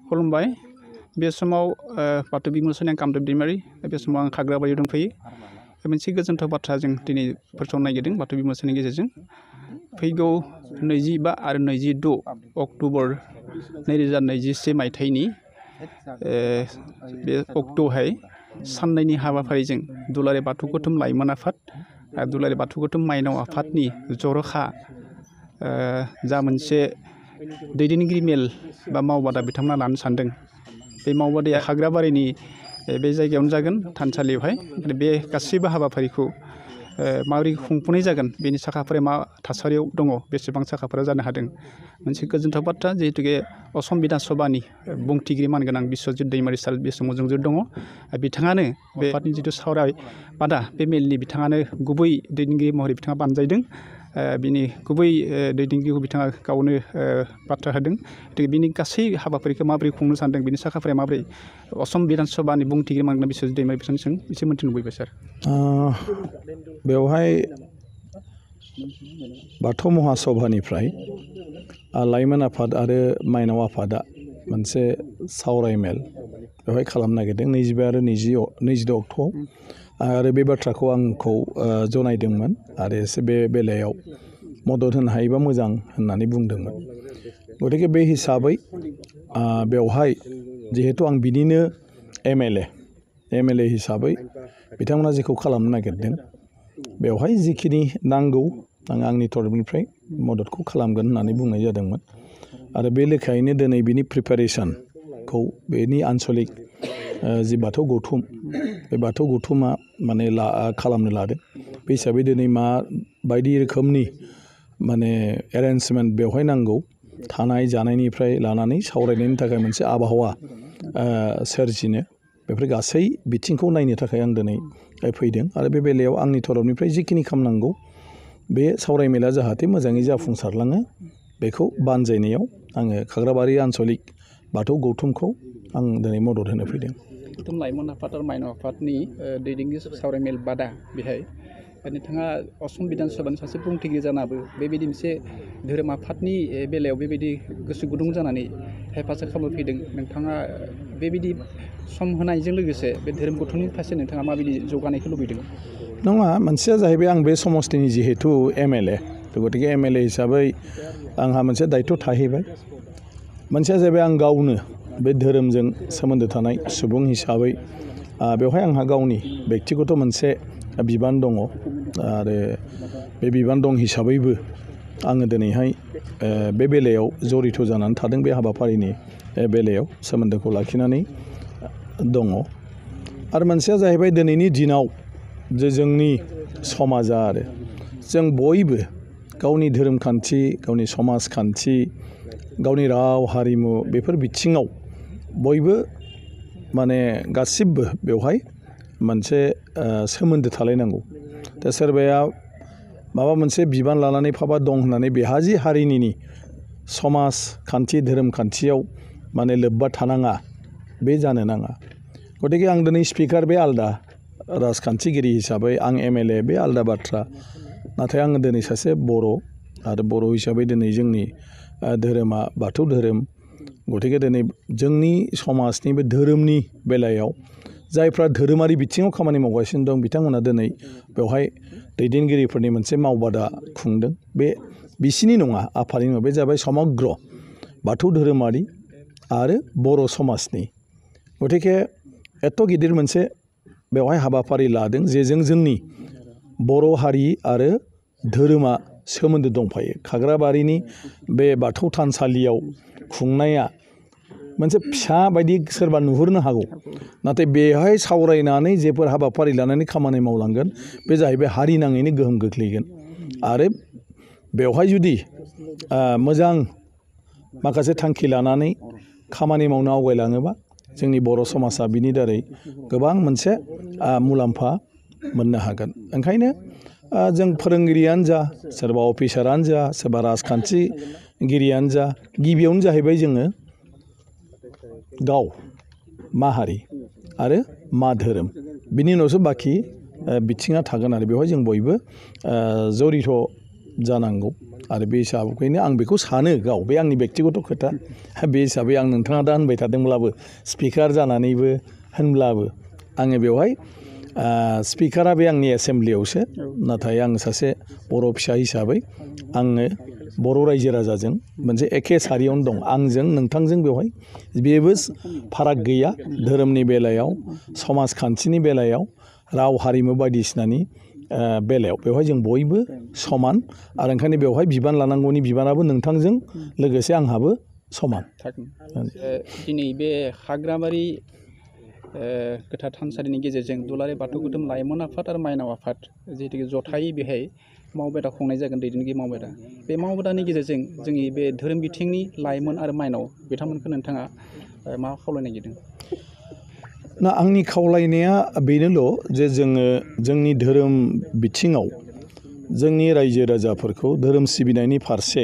खुलुमबाय बे समाव बाथौ बिमुरसोनाय कामदेब दैमारि बे समाव आं खाग्राबारियाव दंफैयो मोनसे गोजोनथाव बाथ्रा जों दिनै फोसावनो नागिरदों बाथौ बिमुरसोनायनि गेजेरजों फैगौ 25 आरो 26 अक्ट'बर 2021 मायथाइनि बे अक्ट'आवहाय साननैनि हाबाफारिजों दुलाराय बाथौ गौथुम लाइमोन आफाद आरो दुलाराय बाथौ गौथुम माइनाव आफादनि जर'खा जा मोनसे दैदेनगिरि मेल बा मावबादा बिथांमोना लानो सानदों बे मावबादाया खाग्राबारिनि बे जायगायावनो जागोन थानसालियावहाय बे गासैबो हाबाफारिखौ माबोरै खुंफुंनाय जागोन बेनि साखाफोरा मा थासारियाव दङ बेसेबां साखाफोरा जानो हादों मोनसे गोजोनथाव बाथ्रा जिहेतुके असम बिधान सभानि बुंथिगिरि मानगोनां बिस्वजित दैमारि सार बे समाव जों दङ बिथाङानो बे आफादनि जिथु सावराय बादा बे मेलनि बिथाङानो गुबै दैदेनगिरि महरै बिथाङा बानजायदों बिनि गुबै दैदेनगिरिखौ बिथाङा गावनो बाथ्रा होदों बिनि गासै हाबाफारिखौ माबोरै खुंनो सानदों बिनि साखाफोरा माबोरै असम बिधान सभानि बुंथिगिरि मानगोनां बिस्वजित दैमारि बिथांनिसिम एसे मोन्थिनो लुबैबाय सार बेवहाय बाथौ महासभानिफ्राय लाइमोन आफाद आरो माइनाव आफादा मोनसे सावरायमेल बेवहाय खालामनो नागिरदों 22 आरो 20 अक्ट'आव आरो बे बाथ्राखौ आंखौ जनायदोंमोन आरो एसे बे बेलायाव मदद होनो हायोबा मोजां होननानै बुंदोंमोन गतिके बे हिसाबै बेवहाय जिहेतु आं बिनिनो एमएलए हिसाबै बिथांमोना जेखौ खालामनो नागिरदों बेवहाय जिखिनि नांगौ आं आंनि तरफनिफ्राय मददखौ खालामगोन होननानै बुंनाय जादोंमोन आरो बे लेखायैनो दिनै बिनि प्रिपारेसनखौ बेनि आन्सलिक जि बाथौ गौथुम बे बाथौ गौथुमा माने खालामनो लादों बे हिसाबै दिनै मा बायदि रोखोमनि माने एरेन्जमेन्ट बेवहाय नांगौ थानाय जानायनिफ्राय लानानै सावरायनायनि थाखाय मोनसे आबहावा सोरजिनो बेफोर गासै बिथिंखौ नायनो थाखाय आं दिनै फैदों आरो बे बेलायाव आंनि तरफनिफ्राय जिखिनि खालामनांगौ बे सावरायमेला जाहाथे मोजाङै जाफुंसारलाङो बेखौ बानजायनायाव आङो खाग्राबारि आन्सलिक बाथौ गौथुमखौ आं दिनै मदद होनो फैदों गौथुम लाइमोन आफाद आरो माइनाव आफादनि दैदेनगिरि सावरायमेल बादा बेहाय नोंथाङा असम बिधान सभानि सासे बुंथिगिरि जानाबो बेबायदि मोनसे धोरोम आफादनि बेलायाव बेबायदि गोसो गुदुं जानानै हेफाजाब खालामनो फैदों नोंथाङा बेबायदि सम होनायजों लोगोसे बे धोरोम गौथुमनि फारसे नोंथाङा माबायदि जौगानायखौ लुबैदों नङा मोनसेया जाहैबाय आं बे समस्तिनि जिहेतु एमएलए गतिके एमएलए हिसाबै आंहा मोनसे दायित्व थाहैबाय मोनसेया जाहैबाय आं गावनो बे धोरोमजों सोमोन्दो थानाय सुबुं हिसाबै बेवहाय आंहा गावनि बेक्तिगत मोनसे बिबान दङ आरो बे बिबान दं हिसाबैबो आङो दिनैहाय बे बेलायाव जरित जानानै थादों बे हाबाफारिनि बेलायाव सोमोन्दोखौ लाखिनानै दङ आरो मोनसेया जाहैबाय दिनैनि दिनाव जे जोंनि समाजा आरो जों बयबो गावनि धोरोमखान्थि गावनि समाजखान्थि गावनि राव हारिमु बेफोर बिथिङाव बयबो माने गासिबो बेवहाय मोनसे सोमोन्दो थालायनांगौ दा सोरबाया माबा मोनसे बिबान लानानै फाबा दं होननानै बेहा जि हारिनि समाजखान्थि धोरोमखान्थियाव माने लोब्बा थानाङा बे जानो नाङा गतिके आं दिनै स्पिकार बे आलदा राजखान्थिगिरि हिसाबै आं एमएलए बे आलदा बाथ्रा नाथाय आङो दिनै सासे बर' आरो बर' हिसाबै दिनै जोंनि धोरोमा बाथौ धोरोम गतिके दिनै जोंनि समाजनि बे धोरोमनि बेलायाव जायफ्रा धोरोमारि बिथिङाव खामानि मावगासिनो दं बिथांमोना दिनै बेवहाय दैदेनगिरिफोरनि मोनसे मावबादा खुंदों बे बिसिनि नङा आफादनि नङा बे जाबाय समग्र बाथौ धोरोमारि आरो बर' समाजनि गतिके एथ' गिदिर मोनसे बेवहाय हाबाफारि लादों जेजों जोंनि बर' हारि आरो धोरोमा सोमोन्दो दंफायो खाग्राबारिनि बे बाथौ थानसालियाव खुंनाया मोनसे फिसा बायदि सोरबा नुहुरनो हागौ नाथाय बेवहाय सावरायनानै जेफोर हाबाफारि लानानै खामानि मावलांगोन बे जाहैबाय हारि नाङैनो गोहोम गोग्लैगोन आरो बेवहाय जुदि मोजां माखासे थांखि लानानै खामानि मावनो आवगायलाङोबा जोंनि बर' समाजा बिनि दारै गोबां मोनसे मुलाम्फा मोननो हागोन ओंखायनो जों फोरोंगिरियानो जा सोरबा अफिसारानो जा सोरबा राजखान्थिगिरियानो जा गिबियावनो जाहैबाय जोङो गाव मा हारि आरो मा धोरोम बिनि उनावसो बाखि बिथिङा थागोन आरो बेवहाय जों बयबो जरित जानांगौ आरो बे हिसाबैनो आं बेखौ सानो गाव बे आंनि बेक्तिगत खोथा बे हिसाबै आं नोंथाङा दा होनबाय थादोंब्लाबो स्पिकार जानानैबो होनब्लाबो आङो बेवहाय स्पिकारा बे आंनि एसेम्ब्लियावसो नाथाय आं सासे बर' फिसा हिसाबै आङो बर' रायजो राजाजों मोनसे एखे सारियावनो दं आंजों नोंथांजों बेवहाय बेबो फाराग गैया धोरोमनि बेलायाव समाजखान्थिनि बेलायाव राव हारिमु बायदिसिनानि बेलायाव बेवहाय जों बयबो समान आरो ओंखायनो बेवहाय बिबान लानांगौनि बिबानाबो नोंथांजों लोगोसे आंहाबो समान दिनै बे हाग्राबारि गोथार थानसालिनि गेजेरजों दुलाराय बाथौ गोथोम लाइमोन आफाद आरो माइनाव आफाद जिहेतु जथायै बेहाय मावबादा खुंनाय जागोन दैदेनगिरि मावबादा बे मावबादानि गेजेरजों जोंनि बे धोरोम बिथिंनि लाइमोन आरो माइनाव बिथांमोनखौ नोंथाङा मा खावलायनो नागिरदों? ना आंनि खावलायनाया बेनोल' जे जोङो जोंनि धोरोम बिथिङाव जोंनि रायजो राजाफोरखौ धोरोम सिबिनायनि फारसे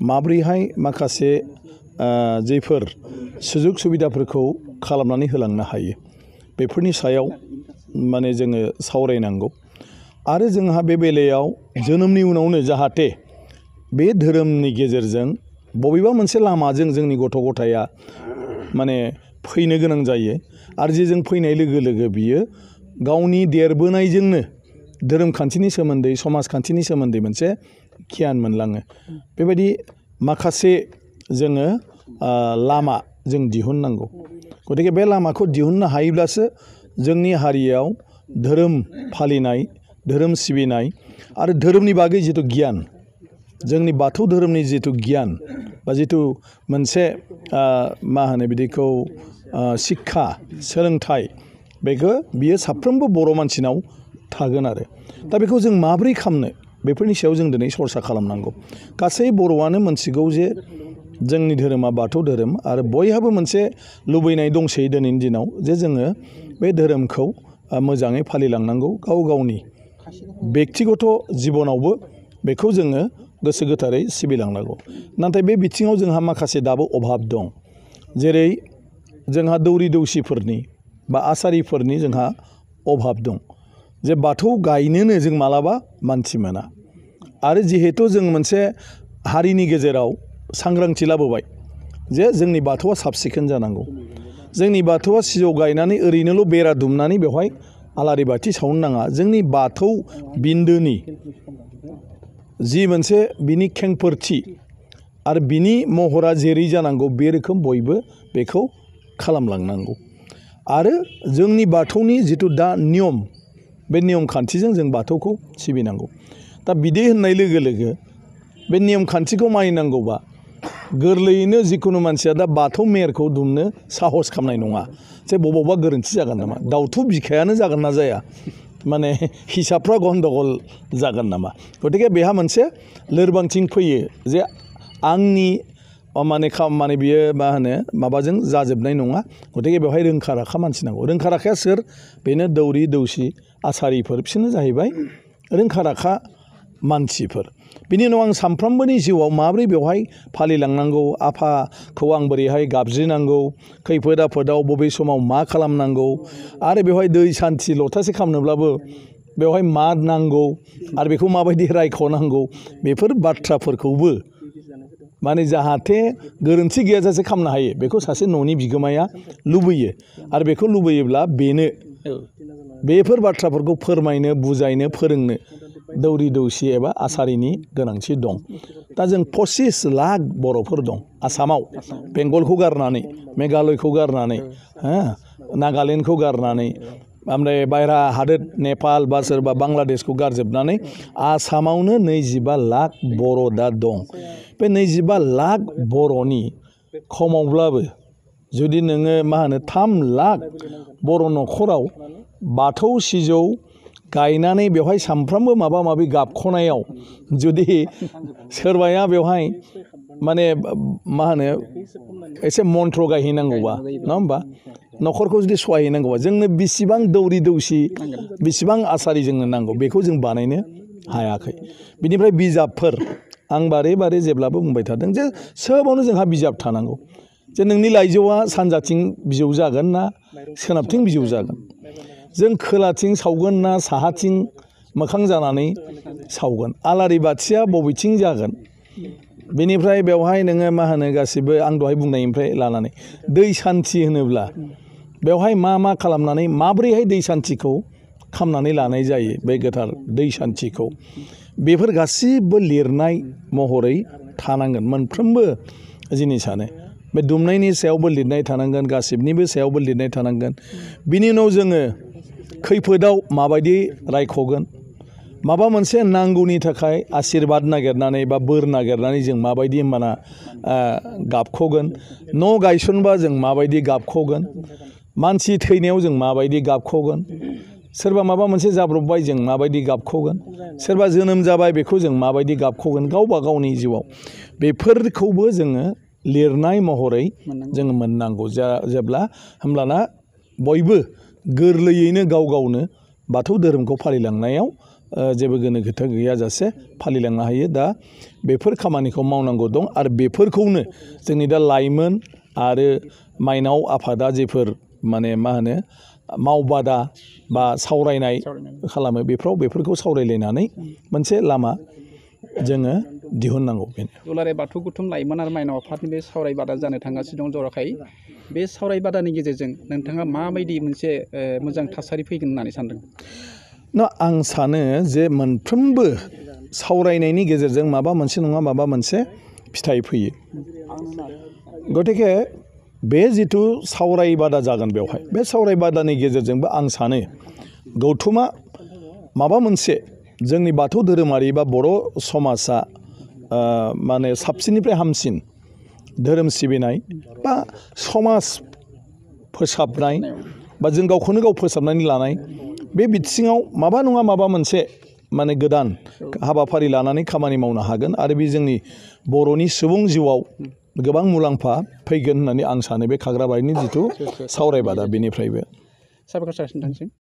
माब्रैहाय माखासे जेफोर सुजुग सुबिदाफोरखौ खालामनानै होलांनो हायो बेफोरनि सायाव माने जोङो सावरायनांगौ आरो जोंहा बे बेलायाव जोनोमनि उनावनो जाहाथे बे धोरोमनि गेजेरजों बबेबा मोनसे लामाजों जोंनि गथ' गथाया माने फैनो गोनां जायो आरो जेजों फैनाय लोगो लोगो बियो गावनि देरबोनायजोंनो धोरोम खान्थिनि सोमोन्दै समाजखान्थिनि सोमोन्दै मोनसे गियान मोनलाङो बेबायदि माखासे जोङो लामा जों दिहुननांगौ गतिके बे लामाखौ दिहुननो हायोब्लासो जोंनि हारियाव धोरोम फालिनाय धोरोम सिबिनाय आरो धोरोमनि बागै जिथु गियान जोंनि बाथौ धोरोमनि जिथु गियान बा जिथु मोनसे मा होनो बिदिखौ शिक्षा सोलोंथाइ बेखौ बियो साफ्रोमबो बर' मानसिनाव थागोन आरो दा बेखौ जों माब्रै खालामनो बेफोरनि सायाव जों दिनै सरसा खालामनांगौ गासै बर'आनो मोनथिगौ जे जोंनि धोरोमा बाथौ धोरोम आरो बयहाबो मोनसे लुबैनाय दंसै दिनैनि दिनाव जे जोङो बे धोरोमखौ मोजाङै फालिलांनांगौ गाव गावनि बेक्तिगत जिबनावबो बेखौ जोङो गोसो गोथारै सिबिलांनांगौ नाथाय बे बिथिङाव जोंहा माखासे दाबो अभाब दं जेरै जोंहा दौरि दौसिफोरनि बा आसारिफोरनि जोंहा अभाब दं जे बाथौ गायनोनो जों मालाबा मानसि मोना आरो जिहेतु जों मोनसे हारिनि गेजेराव सांग्रांथि लाबोबाय जे जोंनि बाथौआ साब सिखोन जानांगौ जोंनि बाथौआ सिजौ गायनानै ओरैनोल' बेरा दुमनानै बेवहाय आलारि बाथि सावनो नाङा जोंनि बाथौ बिन्दोनि जि मोनसे बिनि खेंफोरथि आरो बिनि महरा जेरै जानांगौ बे रोखोम बयबो बेखौ खालामलांनांगौ आरो जोंनि बाथौनि जिथु दा नियम बे नियम खान्थिजों जों बाथौखौ सिबिनांगौ दा बिदि होननाय लोगो लोगो बे नियम खान्थिखौ मानिनांगौबा गोरलैयैनो जिखुनु मानसिया दा बाथौ मेरखौ दुमनो साहस खालामनाय नङा जे बबावबा गोरोन्थि जागोन नामा दाउथु बिखायानो जागोन ना जाया माने हिसाबफ्रा गन्दगल जागोन नामा गतिके बेहा मोनसे लोरबांथिं फैयो जे आंनि माने बियो मा होनो माबाजों जाजोबनाय नङा गतिके बेवहाय रोंखा राखा मानसि नांगौ रोंखा राखाया सोर बेनो दौरि दौसि आसारिफोर बिसोरनो जाहैबाय रोंखा राखा मानसिफोर बिनि उनाव आं सानफ्रोमबोनि जिउआव माबोरै बेवहाय फालिलांनांगौ आफाखौ आं बोरैहाय गाबज्रिनांगौ खैफोद आफोदाव बबे समाव मा खालामनांगौ आरो बेवहाय दै सान्थि लथासे खालामनोब्लाबो बेवहाय मा नांगौ आरो बेखौ माबायदि रायख'नांगौ बेफोर बाथ्राफोरखौबो माने जाहाथे गोरोन्थि गैयाजासे खालामनो हायो बेखौ सासे न'नि बिगोमाया लुबैयो आरो बेखौ लुबैयोब्ला बेनो बेफोर बाथ्राफोरखौ फोरमायनो बुजायनो फोरोंनो दौरि दौसि एबा आसारिनि गोनांथि दं दा जों 25 लाख बर'फोर दं आसामाव बेंगलखौ गारनानै मेघालयखौ गारनानै नागालेण्डखौ गारनानै ओमफ्राय बायह्रा हादोर नेपाल बा सोरबा बांलादेशखौ गारजोबनानै आसामावनो 25 लाख बर' दा दं बे 25 लाख बर'नि खमावब्लाबो जुदि नोङो मा होनो 3 लाख बर' न'खराव बाथौ सिजौ गायनानै बेवहाय सानफ्रामबो माबा माबि गाबख'नायाव जुदि सोरबाया बेवहाय माने मा होनो एसे मन्त्र गायहैनांगौबा नङा होमबा न'खरखौ जुदि सहायहैनांगौबा जोंनो बेसेबां दौरि दौसि बेसेबां आसारि जोंनो नांगौ बेखौ जों बानायनो हायाखै बिनिफ्राय बिजाबफोर आं बारे बारे जेब्लाबो बुंबाय थादों जे सोबावनो जोंहा बिजाब थानांगौ जे नोंनि लाइजौआ सानजाथिं बिजौ जागोन ना सोनाबथिं बिजौ जागोन जों खोलाथिं सावगोन ना साहाथिं मोखां जानानै सावगोन आलारि बाथिया बबेथिं जागोन बेनिफ्राय बेवहाय नोङो मा होनो गासिबो आं दहाय बुंनायनिफ्राय लानानै दै सान्थि होनोब्ला बेवहाय मा खालामनानै माब्रैहाय दै सान्थिखौ खालामनानै लानाय जायो बे गोथार दै सान्थिखौ बेफोर गासिबो लिरनाय महरै थानांगोन मोनफ्रोमबो जिनिसानो बे दुमनायनि सायावबो लिरनाय थानांगोन गासिबनिबो सायावबो लिरनाय थानांगोन बिनि उनाव जोङो खैफोदाव माबायदि रायख'गोन माबा मोनसे नांगौनि थाखाय आशीर्बाद नागिरनानै बा बोर नागिरनानै जों माबायदि होमबाना गाबख'गोन न' गायसनबा जों माबायदि गाबख'गोन मानसि थैनायाव जों माबायदि गाबख'गोन सोरबा माबा मोनसे जाब्रबबाय जों माबायदि गाबख'गोन सोरबा जोनोम जाबाय बेखौ जों माबायदि गाबख'गोन गावबा गावनि जिउआव बेफोरखौबो जोङो लिरनाय महरै जोङो मोननांगौ जेब्ला होमब्लाना बयबो गोरलैयैनो गाव गावनो बाथौ धोरोमखौ फालिलांनायाव जेबो गोनो गोथो गैयाजासे फालिलांनो हायो दा बेफोर खामानिखौ मावनांगौ दं आरो बेफोरखौनो जोंनि दा लाइमोन आरो माइनाव आफादा जेफोर माने मा होनो मावबादा बा सावरायनाय खालामो बेफोरखौ सावरायलायनानै मोनसे लामा जोङो दिहुननांगौ बेनो दुलाराय बाथौ गौथुम लाइमोन आरो माइनाव आफादनि बे सावरायबादा जानो थांगासिनो दं जर'खायै बे सावरायबादानि गेजेरजों नोंथाङा माबायदि मोनसे मोजां थासारि फैगोन होननानै सानदों आं सानो जे मोनफ्रोमबो सावरायनायनि गेजेरजों माबा मोनसे नङा माबा मोनसे फिथाइ फैयो गतिके बे जिथु सावरायबादा जागोन बेवहाय बे सावरायबादानि गेजेरजोंबो आं सानो गौथुमा माबा मोनसे जोंनि बाथौ धोरोमारि बा बर' समाजा माने साबसिननिफ्राय हामसिन धोरोम सिबिनाय बा समाज फोसाबनाय बा जों गावखौनो गाव फोसाबनानै लानाय बे बिथिङाव माबा नङा माबा मोनसे माने गोदान हाबाफारि लानानै खामानि मावनो हागोन आरो बे जोंनि बर'नि सुबुं जिउआव गोबां मुलाम्फा फैगोन होननानै आं सानो बे खाग्राबारिनि जिथु सावरायबादा बेनिफ्रायबो साबायखर नोंथांसिम